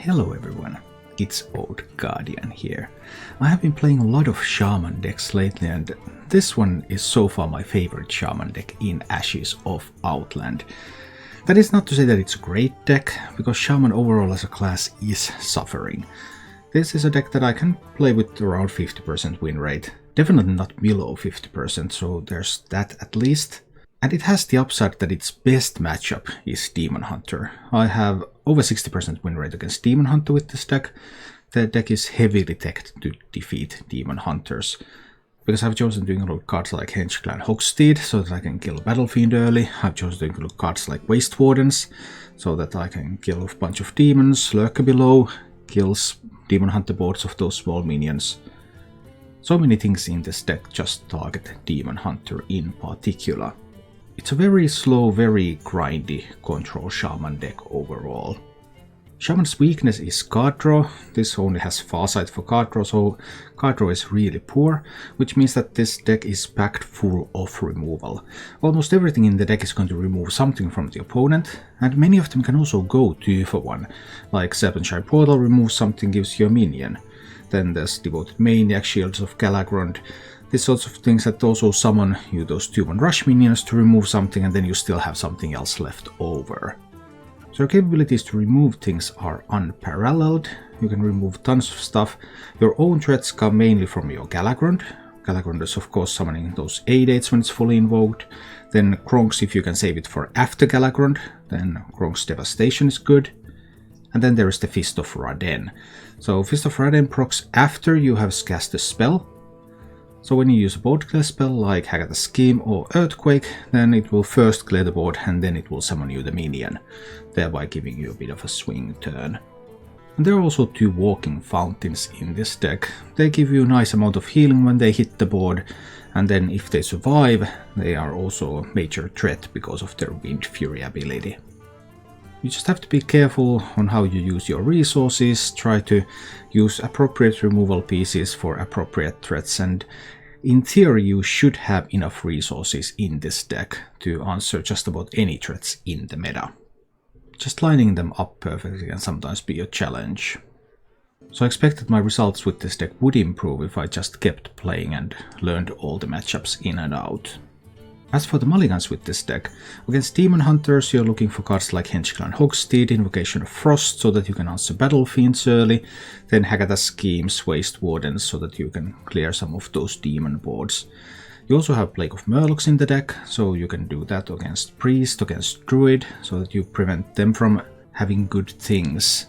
Hello everyone, it's Old Guardian here. I have been playing a lot of Shaman decks lately and this one is so far my favorite Shaman deck in Ashes of Outland. That is not to say that it's a great deck, because Shaman overall as a class is suffering. This is a deck that I can play with around 50% win rate, definitely not below 50%, so there's that at least. And it has the upside that its best matchup is Demon Hunter. I have over 60% win rate against Demon Hunter with this deck. The deck is heavily teched to defeat Demon Hunters. Because I've chosen to include cards like Henchclan Hogssteed, so that I can kill Battle Fiend early. I've chosen to include cards like Waste Wardens, so that I can kill a bunch of demons. Lurker Below kills Demon Hunter boards of those small minions. So many things in this deck just target Demon Hunter in particular. It's a very slow, very grindy Control Shaman deck overall. Shaman's weakness is card draw. This only has Farsight for card draw, so card draw is really poor, which means that this deck is packed full of removal. Almost everything in the deck is going to remove something from the opponent, and many of them can also go 2 for 1, like Serpentine Portal removes something, gives you a minion. Then there's Devoted Maniac, Shields of Galakrond. These sorts of things that also summon you those 2-1 rush minions to remove something, and then you still have something else left over. So your capabilities to remove things are unparalleled. You can remove tons of stuff. Your own threats come mainly from your Galakrond. Galakrond is of course summoning those 8/8s when it's fully invoked. Then Kronk's, if you can save it for after Galakrond, then Kronk's Devastation is good. And then there is the Fist of Raden. So Fist of Raden procs after you have cast a spell. So when you use a board clear spell like Haggadah Scheme or Earthquake, then it will first clear the board and then it will summon you the minion, thereby giving you a bit of a swing turn. And there are also 2 Walking Fountains in this deck. They give you a nice amount of healing when they hit the board, and then if they survive, they are also a major threat because of their Wind Fury ability. You just have to be careful on how you use your resources, try to use appropriate removal pieces for appropriate threats, and in theory you should have enough resources in this deck to answer just about any threats in the meta. Just lining them up perfectly can sometimes be a challenge. So I expect that my results with this deck would improve if I just kept playing and learned all the matchups in and out. As for the mulligans with this deck, against Demon Hunters you're looking for cards like Henchclan Hogssteed, Invocation of Frost, so that you can answer Battle Fiends early, then Haggadah Schemes, Waste Wardens, so that you can clear some of those demon boards. You also have Plague of Murlocs in the deck, so you can do that against Priest, against Druid, so that you prevent them from having good things.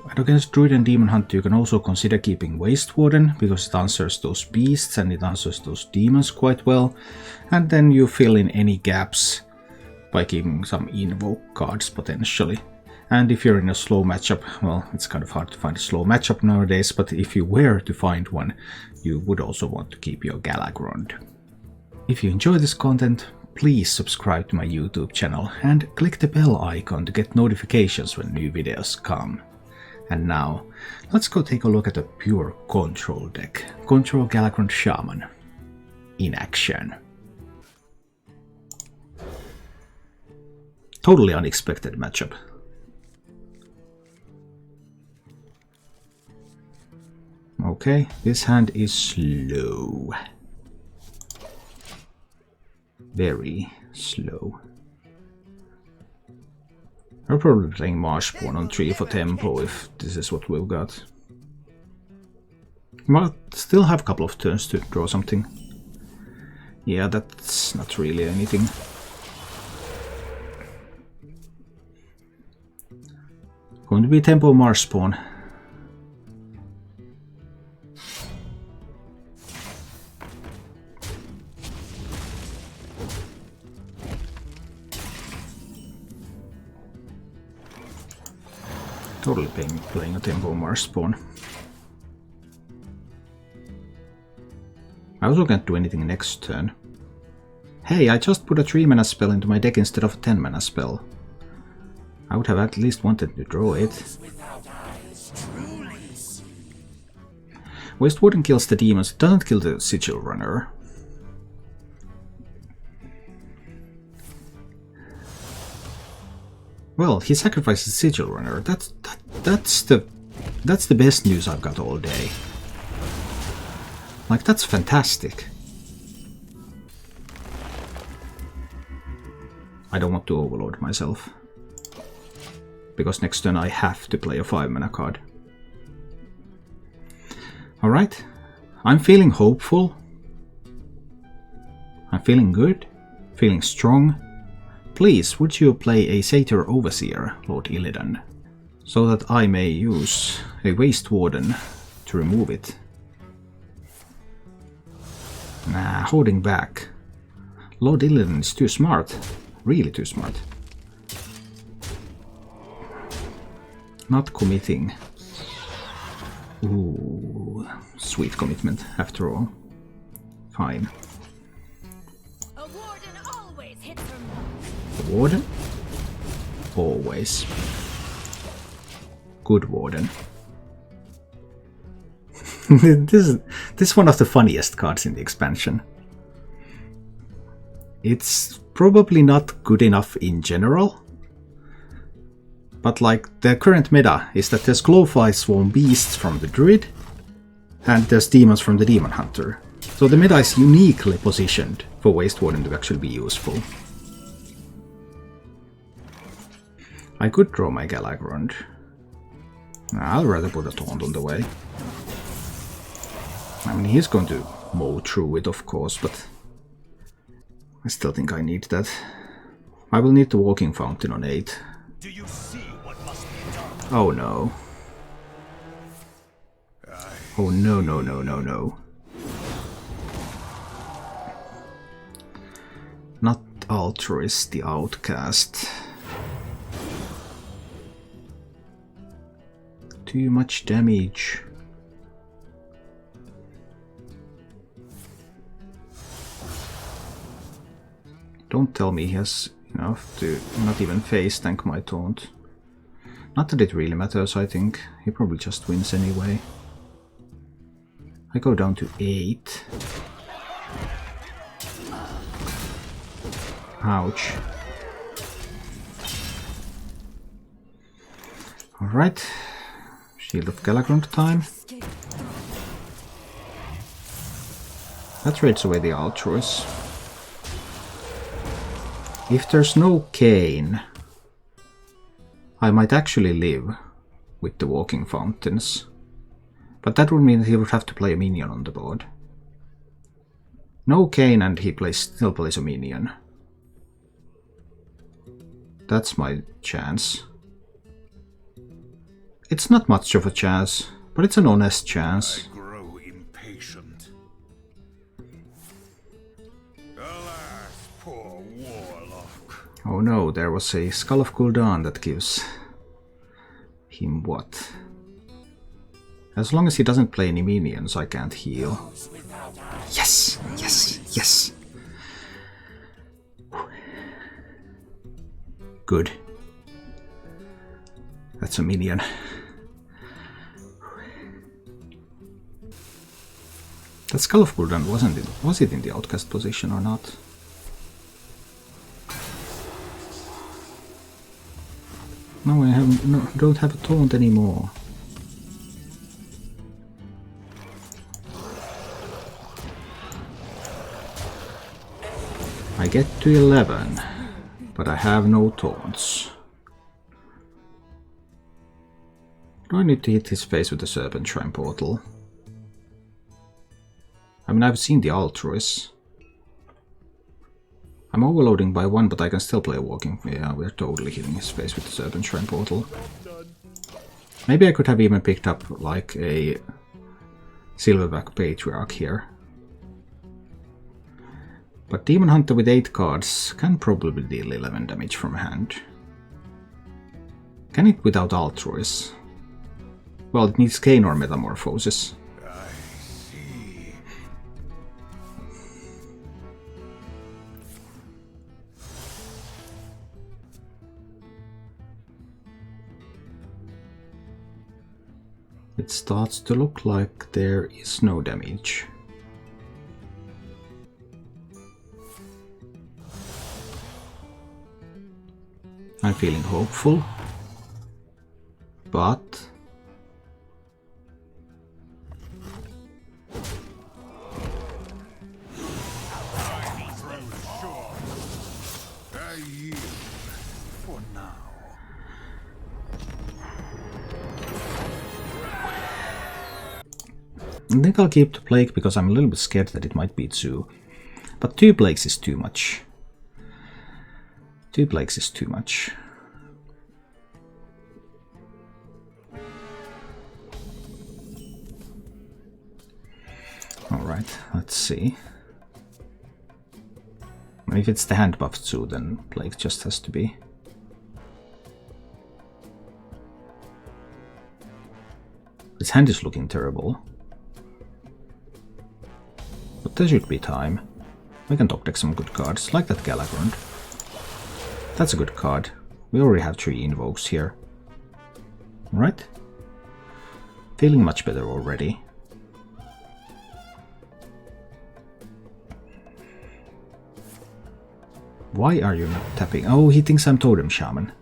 And against Druid and Demon Hunter you can also consider keeping Waste Warden, because it answers those beasts and it answers those demons quite well. And then you fill in any gaps by keeping some invoke cards potentially. And if you're in a slow matchup, well, it's kind of hard to find a slow matchup nowadays, but if you were to find one, you would also want to keep your Galakrond. If you enjoy this content, please subscribe to my YouTube channel and click the bell icon to get notifications when new videos come. And now, let's go take a look at a pure control deck, Control Galakrond Shaman, in action. Totally unexpected matchup. Okay, this hand is slow. Very slow. I'm probably playing Marshborn on 3 for tempo if this is what we've got. Might still have a couple of turns to draw something. Yeah, that's not really anything. Going to be tempo Marshborn. Totally playing a tempo Marshborn. I also can't do anything next turn. Hey, I just put a 3-mana spell into my deck instead of a 10-mana spell. I would have at least wanted to draw it. Waste Warden kills the demons, it doesn't kill the Sigil Runner. Well, he sacrifices Sigil Runner. That's the best news I've got all day. Like, that's fantastic. I don't want to overload myself. Because next turn I have to play a 5-mana card. Alright. I'm feeling hopeful. I'm feeling good. Feeling strong. Please, would you play a Satyr Overseer, Lord Illidan? So that I may use a Waste Warden to remove it. Nah, holding back. Lord Illidan is too smart. Really too smart. Not committing. Ooh, sweet commitment after all. Fine. A warden always hits her mark. A warden? Always. Good warden. This is one of the funniest cards in the expansion. It's probably not good enough in general. But like, the current meta is that there's Glowfly Swarm Beasts from the Druid, and there's Demons from the Demon Hunter. So the meta is uniquely positioned for Waste Warden to actually be useful. I could draw my Galakrond. I'll rather put a taunt on the way. I mean, he's going to mow through it, of course, but I still think I need that. I will need the Walking Fountain on 8. Do you see what must be done? Oh no. Oh no, no, no, no, no. Not Altruist, the Outcast. Too much damage. Don't tell me he has enough to not even face tank my taunt. Not that it really matters, I think. He probably just wins anyway. I go down to 8. Ouch. Alright. Shield of Galakrond time. That trades away the Altruis. If there's no Kane, I might actually live with the Walking Fountains. But that would mean that he would have to play a minion on the board. No Kane and he still plays a minion. That's my chance. It's not much of a chance, but it's an honest chance. I grow impatient. Alas, poor warlock. Oh no, there was a Skull of Gul'dan that gives him what? As long as he doesn't play any minions, I can't heal. Yes! Yes! Yes! Good. That's a minion. That Skull of Gul'dan was it in the outcast position or not? No, I don't have a taunt anymore. I get to 11, but I have no taunts. Do I need to hit his face with the Serpent Shrine Portal? I mean, I've seen the Altruis. I'm overloading by 1, but I can still play Walking. Yeah, we're totally hitting his face with the Serpent Shrine Portal. Maybe I could have even picked up like a Silverback Patriarch here. But Demon Hunter with 8 cards can probably deal 11 damage from hand. Can it without Altruis? Well, it needs Kane or Metamorphosis. I see. It starts to look like there is no damage. I'm feeling hopeful. but I yield for now. I think I'll keep the plague because I'm a little bit scared that it might be 2. But 2 plagues is too much. 2 plagues is too much. Alright, let's see. If it's the hand buff 2, then plague just has to be. This hand is looking terrible. But there should be time. We can top deck some good cards, like that Galakrond. That's a good card. We already have 3 invokes here. Right? Feeling much better already. Why are you not tapping? Oh, he thinks I'm Totem Shaman.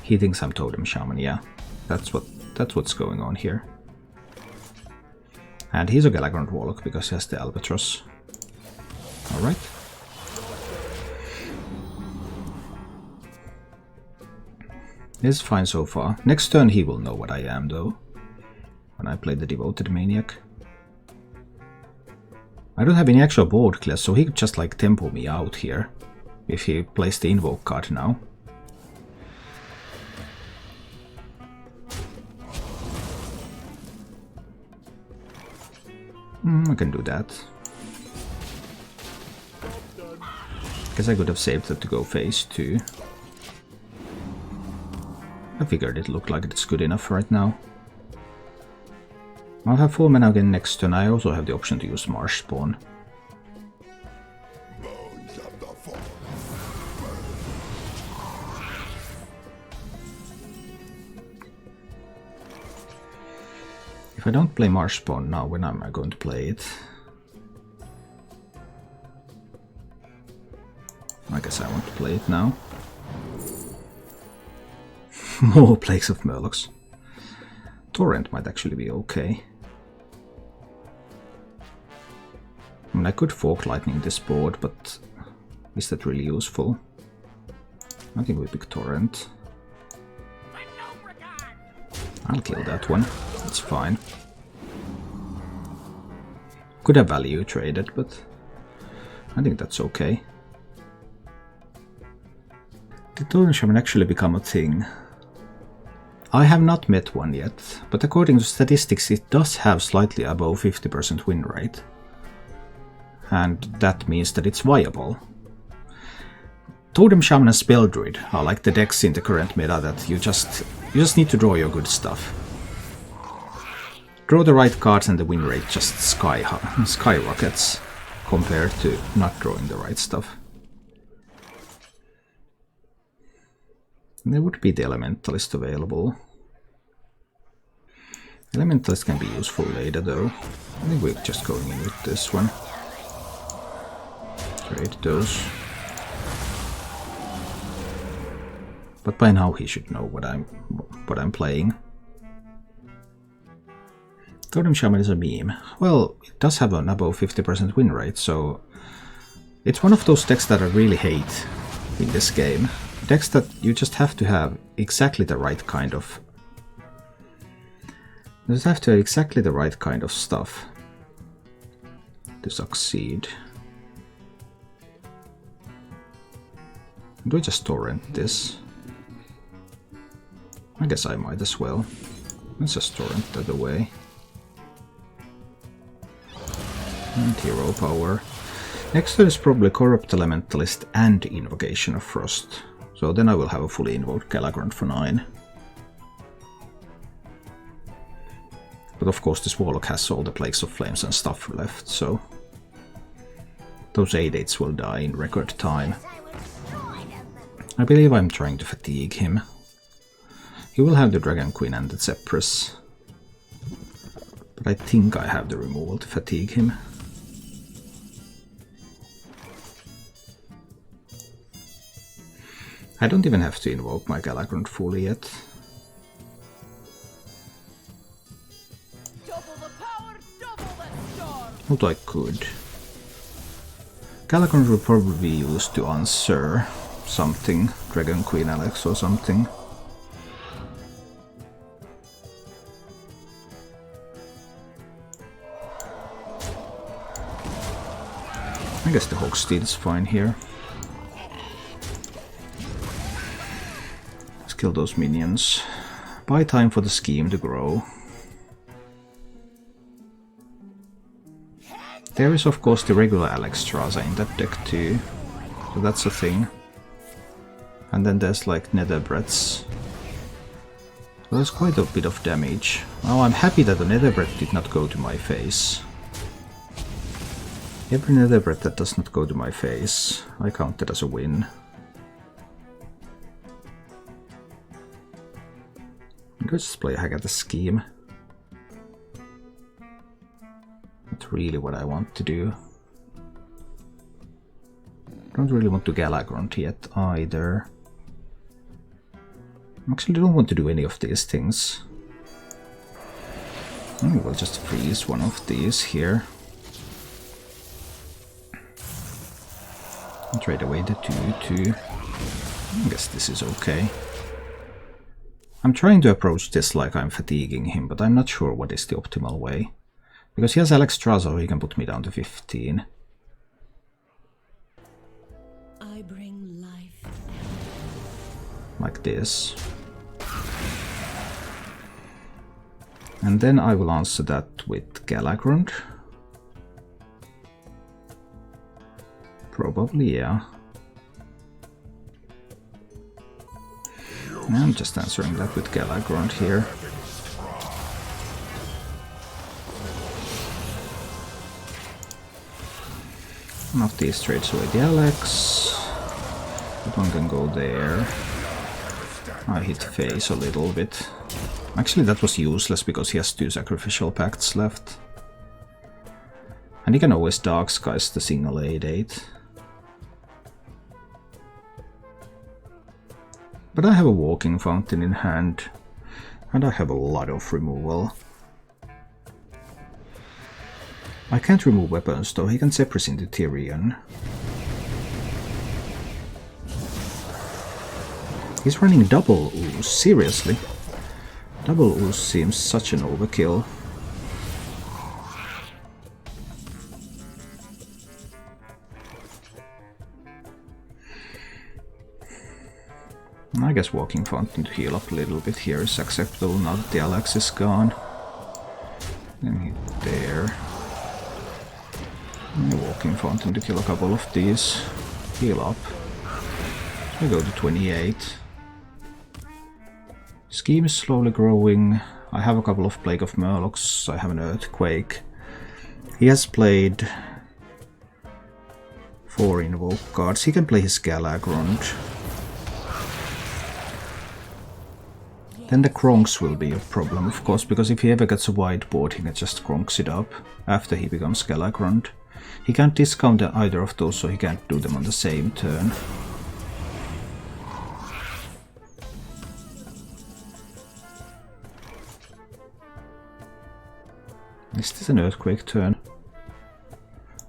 He thinks I'm Totem Shaman, yeah. That's what's going on here. And he's a Galakrond Warlock because he has the Albatross. Alright. This is fine so far. Next turn he will know what I am though. When I play the Devoted Maniac. I don't have any actual board clear, so he could just like tempo me out here. If he plays the Invoke card now. I can do that. Guess I could have saved that to go phase 2. I figured it looked like it's good enough right now. I'll have 4 mana again next turn. I also have the option to use Marsh Spawn. If I don't play Marsh Spawn now, when am I going to play it? I guess I want to play it now. More Plagues of Murlocs. Torrent might actually be okay. I mean, I could Fork Lightning this board, but is that really useful? I think we pick Torrent. I'll kill that one. That's fine. Could have value traded, but I think that's okay. Did Totem Shaman actually become a thing? I have not met one yet, but according to statistics it does have slightly above 50% win rate. And that means that it's viable. Totem Shaman and Spell Druid are like the decks in the current meta that you just need to draw your good stuff. Draw the right cards and the win rate just skyrockets compared to not drawing the right stuff. There would be the Elementalist available. Elementalist can be useful later though. I think we're just going in with this one. Trade those. But by now he should know what I'm playing. Totem Shaman is a meme. Well, it does have an above 50% win rate, so it's one of those decks that I really hate in this game. Decks that you just have to have exactly the right kind of... You just have to have exactly the right kind of stuff to succeed. Do I just torrent this? I guess I might as well. Let's just torrent that away. And hero power. Next turn is probably Corrupt Elementalist and Invocation of Frost. So then I will have a fully invoked Galakrond for 9. But of course this Warlock has all the Plagues of Flames and stuff left, so... Those 8/8s will die in record time. I believe I'm trying to fatigue him. He will have the Dragon Queen and the Zephyrus. But I think I have the removal to fatigue him. I don't even have to invoke my Galakrond fully yet. Double the power, double the storm. What I could. Galakrond will probably be used to answer something. Dragon Queen Alex or something. I guess the Hogsteel is fine here. Let's kill those minions. Buy time for the scheme to grow. There is of course the regular Alexstrasza in that deck too, so that's a thing. And then there's like Nether Breaths. So there's quite a bit of damage. Well, I'm happy that the Nether Breath did not go to my face. Every Nether Breath that does not go to my face, I count that as a win. I'm going to just play a hack at the scheme. Not really what I want to do. Don't really want to Galakrond yet either. I actually don't want to do any of these things. We'll just freeze one of these here. And trade away the 2/2. I guess this is okay. I'm trying to approach this like I'm fatiguing him, but I'm not sure what is the optimal way. Because he has Alexstrasza, so he can put me down to 15. I bring life. Like this. And then I will answer that with Galakrond. Probably, yeah. I'm just answering that with Galakrond here. One of these trades away the Alex. That one can go there. I hit face a little bit. Actually that was useless because he has 2 sacrificial pacts left. And he can always Dark Skies the single 8/8. But I have a Walking Fountain in hand. And I have a lot of removal. I can't remove weapons though, he can Zephyrus into Tyrion. He's running double Ooze, seriously? Double Ooze seems such an overkill. I guess Walking Fountain to heal up a little bit here is acceptable now that the Alex is gone. Then hit there. And Walking Fountain to kill a couple of these. Heal up. We go to 28. Scheme is slowly growing. I have a couple of Plague of Murlocs. I have an Earthquake. He has played 4 Invoke cards. He can play his Galakrond. Then the Kronks will be a problem, of course, because if he ever gets a whiteboard, he can just Kronks it up after he becomes Galakrond. He can't discount either of those, so he can't do them on the same turn. Is this an Earthquake turn?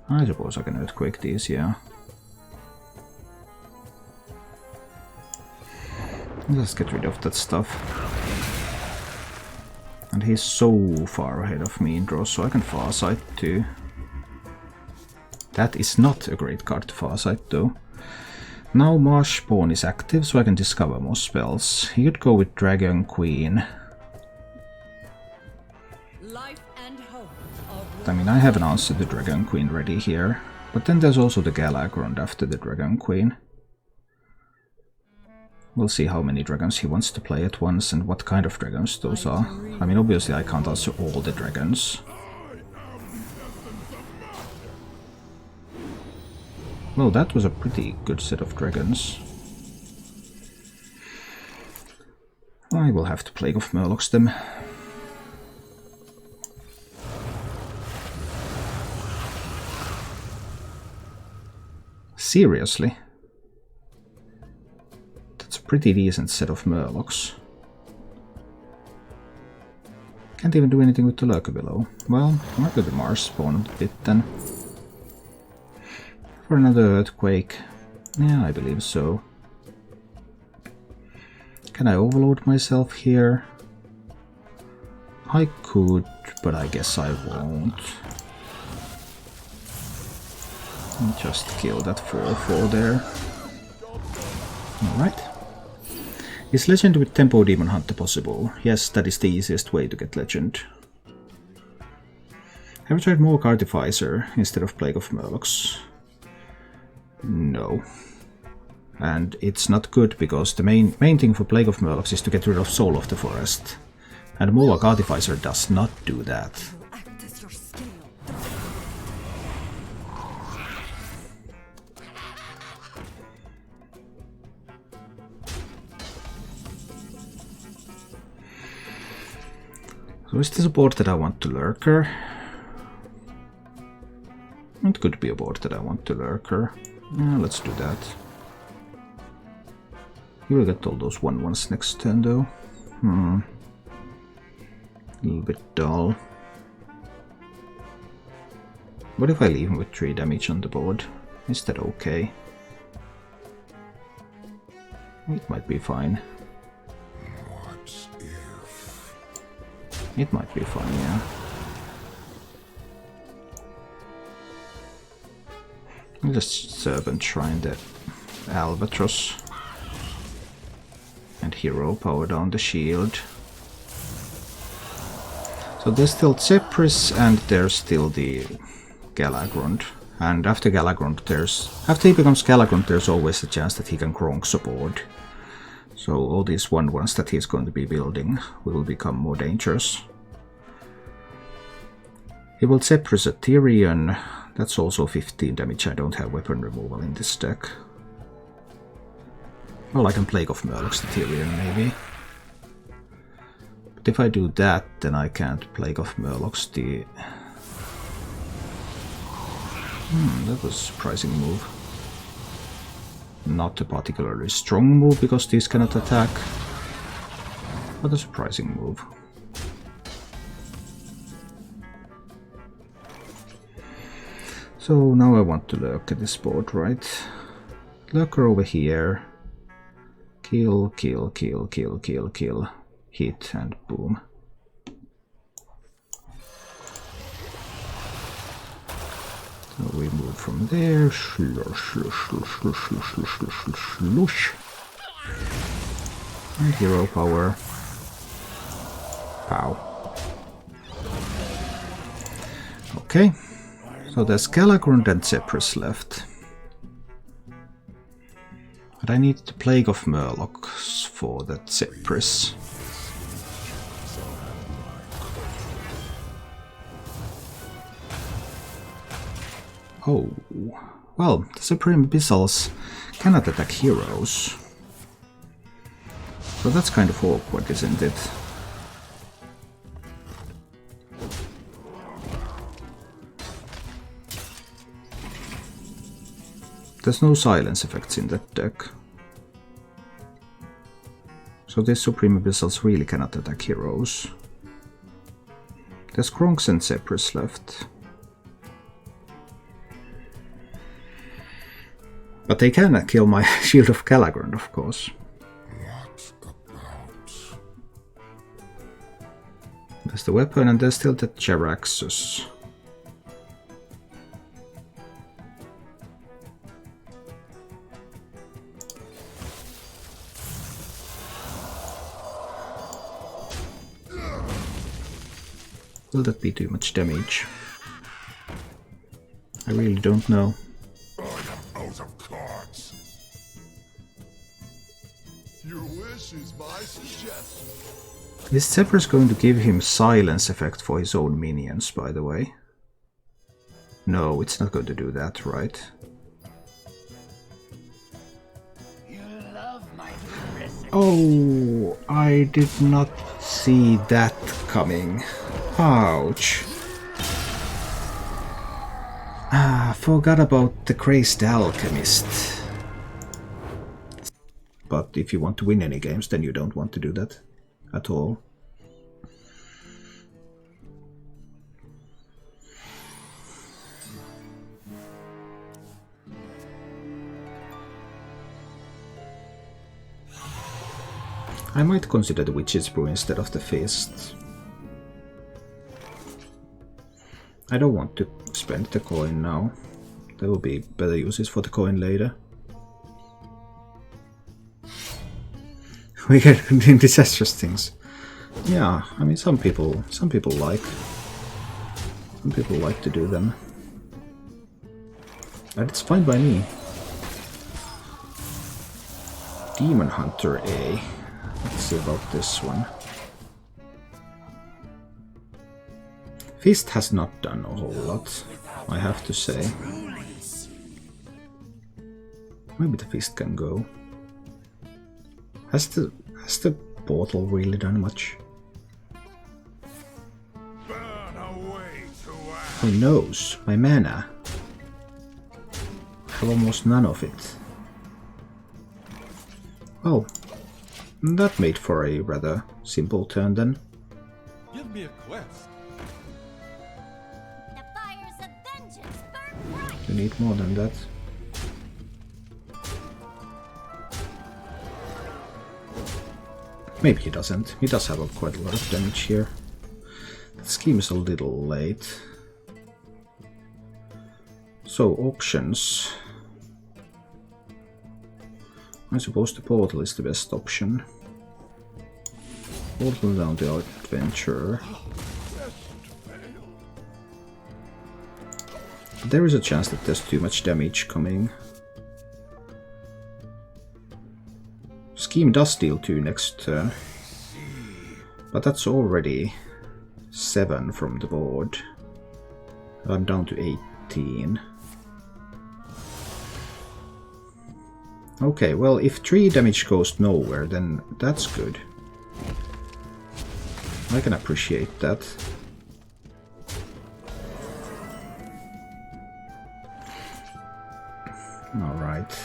I suppose I can Earthquake these, yeah. Let's get rid of that stuff. And he's so far ahead of me in draws, so I can Farsight too. That is not a great card to Farsight though. Now Marsh Spawn is active, so I can discover more spells. He could go with Dragon Queen. Life and hope. I mean, I have an answer to Dragon Queen ready here. But then there's also the Galakrond after the Dragon Queen. We'll see how many dragons he wants to play at once and what kind of dragons those are. I mean, obviously I can't answer all the dragons. Well, that was a pretty good set of dragons. I will have to Plague of Murlocs them. Seriously? That's a pretty decent set of Murlocs. Can't even do anything with the lurker below. Well, might go to Mars spawn a bit then. For another earthquake. Yeah, I believe so. Can I overload myself here? I could, but I guess I won't. Just kill that 4/4 there. Alright. Is legend with Tempo Demon Hunter possible? Yes, that is the easiest way to get legend. Have you tried Morg Artificer instead of Plague of Murlocs? No. And it's not good because the main thing for Plague of Murlocs is to get rid of Soul of the Forest. And Morg Artificer does not do that. So is this a board that I want to lurker? It could be a board that I want to lurker. Yeah, let's do that. You will get all those 1/1s next turn though. A little bit dull. What if I leave him with 3 damage on the board? Is that okay? It might be fine. It might be fun, yeah. I'll just Serpent Shrine the Albatross. And Hero Power down the shield. So there's still Zephyrus and there's still the Galakrond. And after Galakrond after he becomes Galakrond there's always a chance that he can Kronk support. So all these 1/1s that he's going to be building will become more dangerous. He will Zephyrus a Tyrion. That's also 15 damage. I don't have weapon removal in this deck. Well, I can Plague of Murlocs the Tyrion maybe. But if I do that, then I can't Plague of Murlocs the... that was a surprising move. Not a particularly strong move because these cannot attack, but a surprising move. So now I want to lurker this board, right? Lurker over here. Kill, kill, kill, kill, kill, kill. Hit and boom. So we move from there. Slush, slush, slush, slush, slush, slush, slush, slush. And hero power. Pow. Okay. So there's Galakrond and Zephyrus left. But I need the Plague of Murlocs for that Zephyrus. Oh, well, the Supreme Abyssals cannot attack heroes. So that's kind of awkward, isn't it? There's no silence effects in that deck. So these Supreme Abyssals really cannot attack heroes. There's Kronks and Zephyrus left. But they can kill my Shield of Galakrond, of course. There's the weapon and there's still the Jaraxxus. Will that be too much damage? I really don't know. I am out of cards. Your wish is my suggestion. Is Zephyrus going to give him silence effect for his own minions, by the way? No, it's not going to do that, right? Oh, I did not see that coming. Ouch. Ah, forgot about the Crazed Alchemist. But if you want to win any games, then you don't want to do that at all. I might consider the Witch's Brew instead of the Fist. I don't want to spend the coin now. There will be better uses for the coin later. We get disastrous things. Yeah, I mean some people like to do them. And it's fine by me. Demon Hunter A. Let's see about this one. Fist has not done a whole lot, I have to say. Maybe the Fist can go. Has the portal really done much? Who knows? My mana. I have almost none of it. Well, that made for a rather simple turn then. Give me a quest. The fires of vengeance burn bright. You need more than that. Maybe he doesn't. He does have quite a lot of damage here. That scheme is a little late. So, options. I suppose the portal is the best option. Portal down the adventure. There is a chance that there's too much damage coming. Scheme does deal 2 next turn. But that's already 7 from the board. I'm down to 18. Okay, well, if 3 damage goes nowhere, then that's good. I can appreciate that. Alright.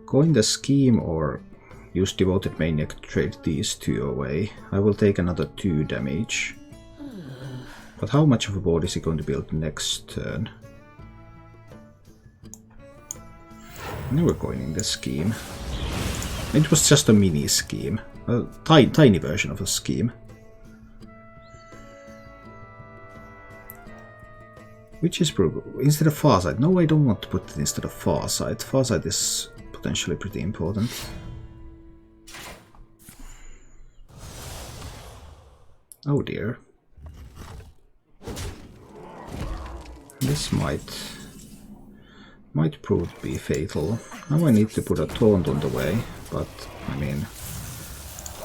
Go in the scheme or use Devoted Maniac to trade these 2 away. I will take another 2 damage. But how much of a board is he going to build next turn? Now we're going in the scheme. It was just a mini scheme. A tiny version of a scheme. Which is instead of Farsight. No, I don't want to put it instead of Farsight. Farsight is potentially pretty important. Oh dear. This might prove to be fatal. Now I need to put a taunt on the way, but I mean,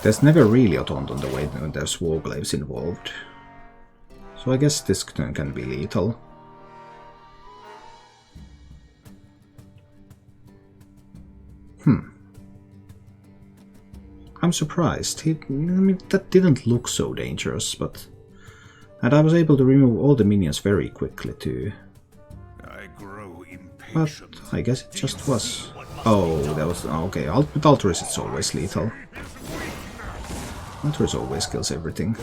there's never really a taunt on the way when there's Warglaives involved. So I guess this turn can be lethal. I'm surprised. I mean, that didn't look so dangerous, but... And I was able to remove all the minions very quickly too. I grow impatient. But I guess it just was. Oh, that was... Okay, with Altruis it's always lethal. Altruis always kills everything.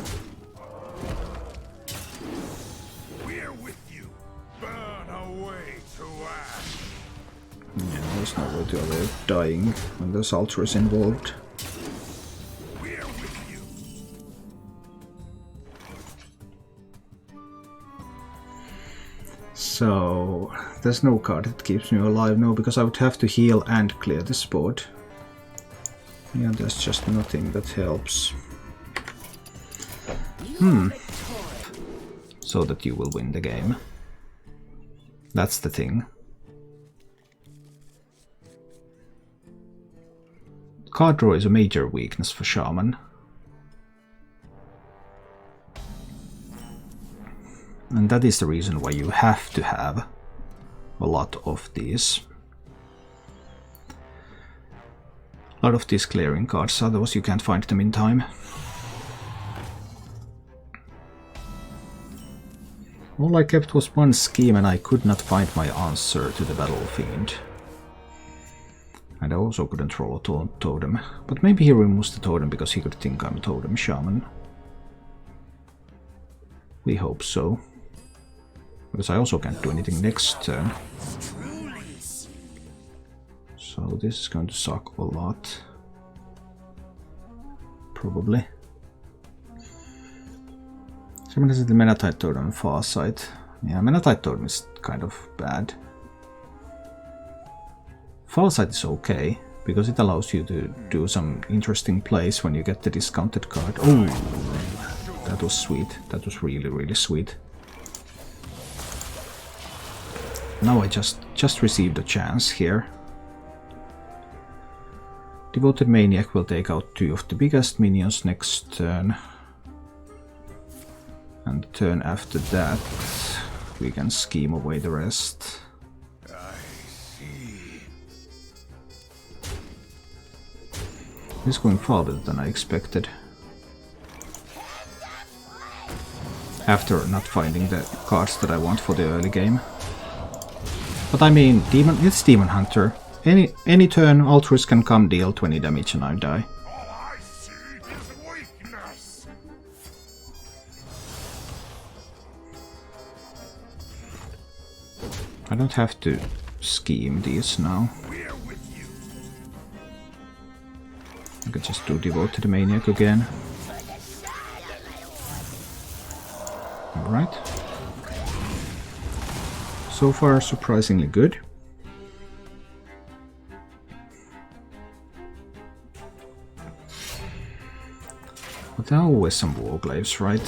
We're with you. Burn away to ash. Yeah, there's no way to avoid dying when there's Altruis involved. We're with you. So, there's no card that keeps me alive now, because I would have to heal and clear this board. Yeah, there's just nothing that helps. So that you will win the game. That's the thing. Card draw is a major weakness for Shaman. And that is the reason why you have to have a lot of these. A lot of these clearing cards, otherwise you can't find them in time. All I kept was one scheme and I could not find my answer to the Battle Fiend. And I also couldn't roll a totem, but maybe he removes the totem because he could think I'm a totem shaman. We hope so. Because I also can't do anything next turn. So this is going to suck a lot. Probably. Someone has the Menatite Totem on far side. Yeah, Menatite Totem is kind of bad. Far side is okay, because it allows you to do some interesting plays when you get the discounted card. Oh, that was sweet. That was really, really sweet. Now I just received a chance here. Devoted Maniac will take out 2 of the biggest minions next turn. And the turn after that, we can scheme away the rest. I see. This is going far better than I expected. After not finding the cards that I want for the early game. But I mean, it's Demon Hunter. Any turn, Altruist can come, deal 20 damage and I die. All I see is weakness. I don't have to scheme these now. We're with you. I could just do Devoted Maniac again. Alright. So far, surprisingly good. But there are always some Warglaives, right?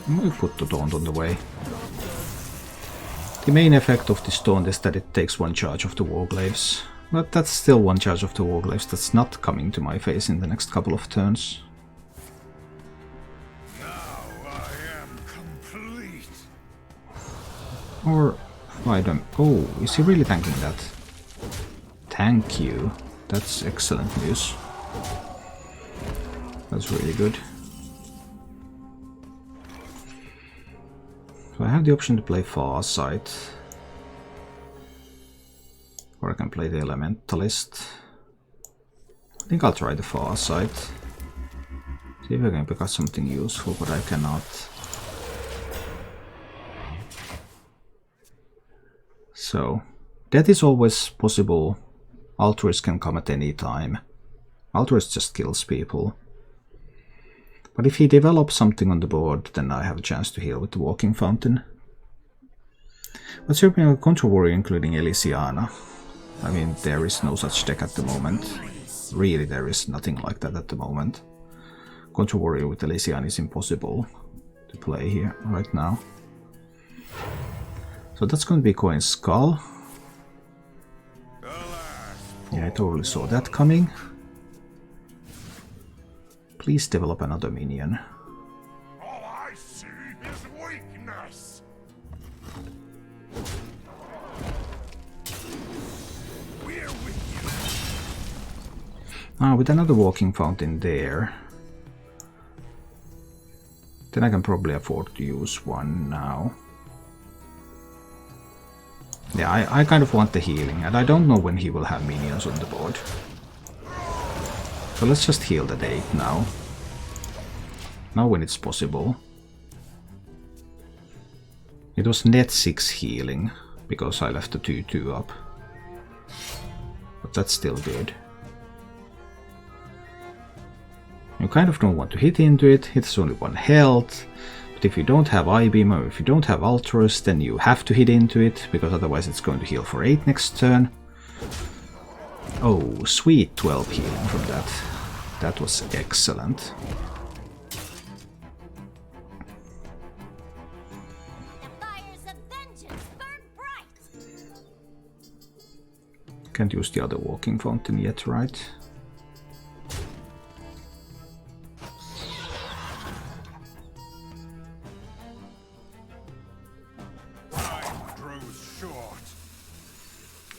We'll put the Taunt on the way. The main effect of this Taunt is that it takes 1 charge of the Warglaives. But that's still 1 charge of the Warglaives that's not coming to my face in the next couple of turns. Now I am complete. Or I don't. Oh, is he really tanking that? Thank you. That's excellent news. That's really good. So I have the option to play Farsight. Or I can play the Elementalist. I think I'll try the Farsight. See if I can pick up something useful, but I cannot. So, that is always possible. Altruist can come at any time. Altruist just kills people. But if he develops something on the board, then I have a chance to heal with the Walking Fountain. What's your opinion on Control Warrior including Elysiana? I mean, there is no such deck at the moment. Really, there is nothing like that at the moment. Control Warrior with Elysiana is impossible to play here right now. So that's going to be Coin Skull. Yeah, I totally saw that coming. Please develop another minion. All I see is weakness. We're with you. With another Walking Fountain there, then I can probably afford to use 1 now. Yeah, I kind of want the healing, and I don't know when he will have minions on the board. So let's just heal the 8 now. Now when it's possible. It was net 6 healing, because I left the 2-2 up. But that's still good. You kind of don't want to hit into it, it's only 1 health. But if you don't have I-Beam or if you don't have Altruist, then you have to hit into it, because otherwise it's going to heal for 8 next turn. Oh, sweet 12 healing from that. That was excellent. The fires of vengeance burn bright. Can't use the other Walking Fountain yet, right? Time grows short.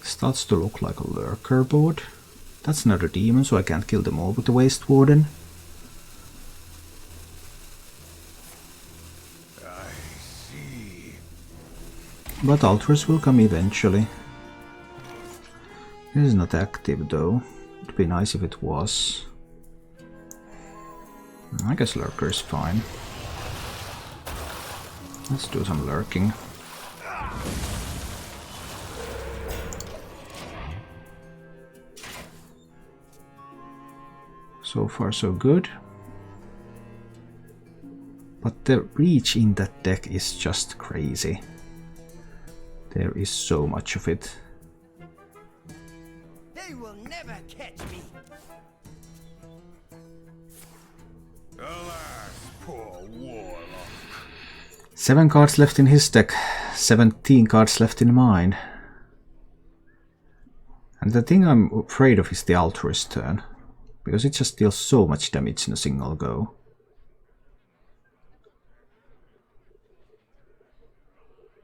Starts to look like a Lurker board. That's another demon, so I can't kill them all with the Waste Warden. I see. But Altruist will come eventually. This is not active though. It'd be nice if it was. I guess Lurker is fine. Let's do some lurking. So far so good. But the reach in that deck is just crazy. There is so much of it. They will never catch me. Alas, poor warlock. 7 cards left in his deck, 17 cards left in mine. And the thing I'm afraid of is the Altruist turn, because it just deals so much damage in a single go.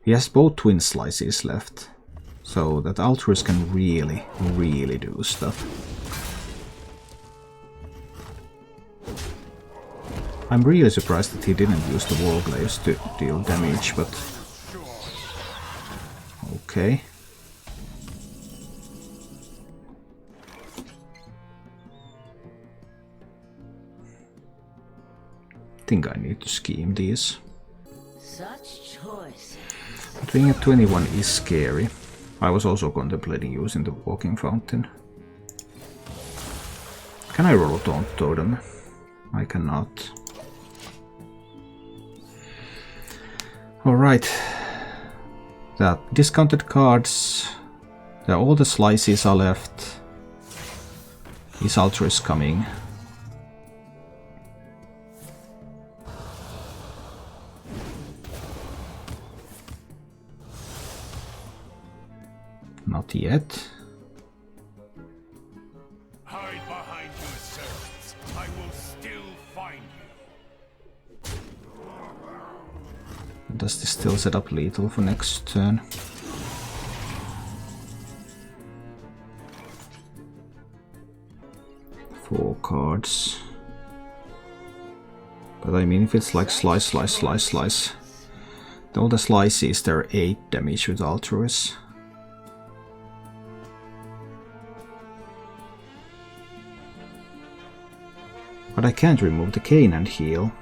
He has both Twin Slices left, so that Altruist can really, really do stuff. I'm really surprised that he didn't use the Warglaives to deal damage, but... okay. I think I need to scheme these. Such choice. Being at 21 is scary. I was also contemplating using the Walking Fountain. Can I roll a Taunt Totem? I cannot. Alright. The discounted cards. All the slices are left. Is Altruist coming? Not yet. Hide behind your servants. I will still find you. Does this still set up lethal for next turn? Four cards. But I mean, if it's like slice, slice, slice, slice. All the slices, they're 8 damage with Altruist. But I can't remove the Cane and heal.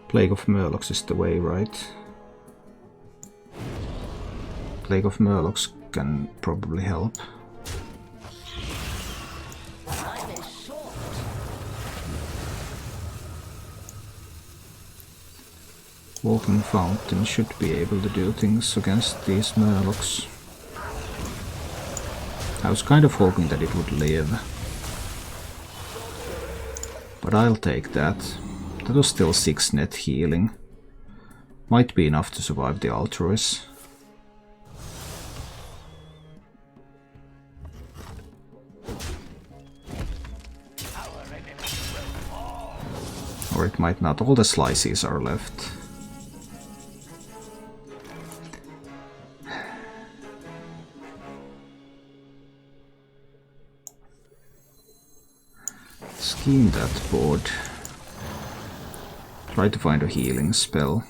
Plague of Murlocs is the way, right? Plague of Murlocs can probably help. Walking Fountain should be able to do things against these Murlocs. I was kind of hoping that it would live. But I'll take that. That was still 6 net healing. Might be enough to survive the Altruist. Or it might not. All the slices are left. Scheme that board. Try to find a healing spell.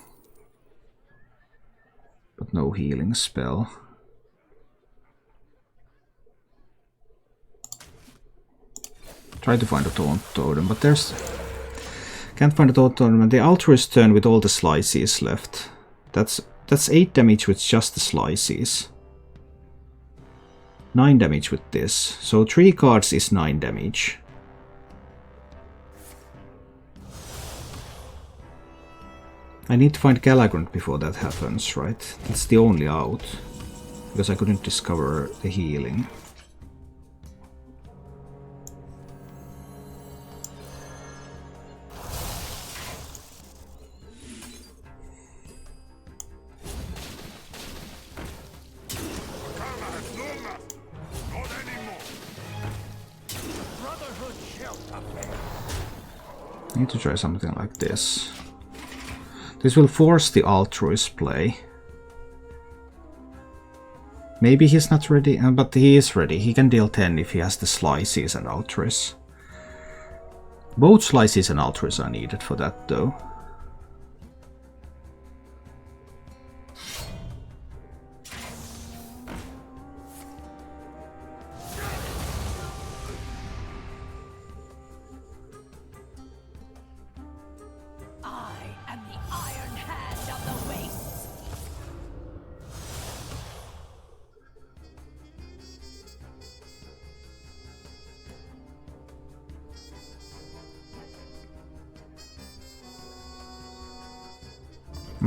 But no healing spell. Try to find a Taunt Totem, but there's... Can't find a Taunt Totem, and the Altruist turn with all the slices left. That's 8 damage with just the slices. 9 damage with this. So 3 cards is 9 damage. I need to find Galakrond before that happens, right? That's the only out. Because I couldn't discover the healing. I need to try something like this. This will force the Altruist play. Maybe he's not ready, but he is ready. He can deal 10 if he has the slices and Altruist. Both slices and Altruist are needed for that though.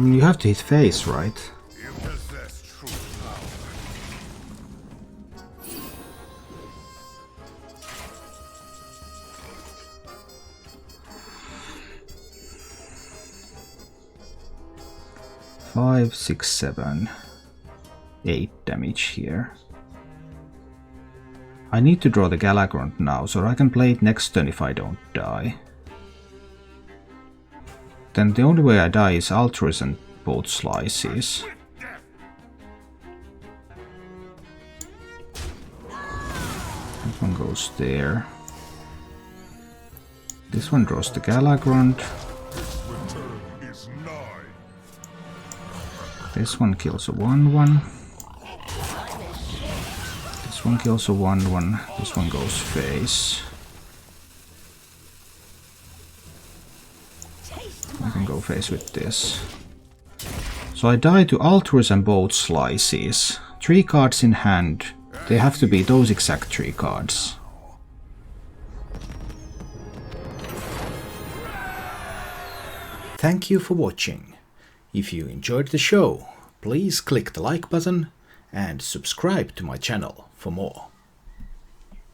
mean, you have to hit face, right? You possess true power. 5, 6, 7, 8 damage here. I need to draw the Galakrond now, so I can play it next turn if I don't die. Then the only way I die is Altruism both slices. That one goes there. This one draws the Galakrond. Is nigh. This one kills a 1/1. This one kills a 1/1. This one goes face. I can go face with this. So I die to Altruism both slices. 3 cards in hand. They have to be those exact 3 cards. Thank you for watching. If you enjoyed the show, please click the like button and subscribe to my channel for more.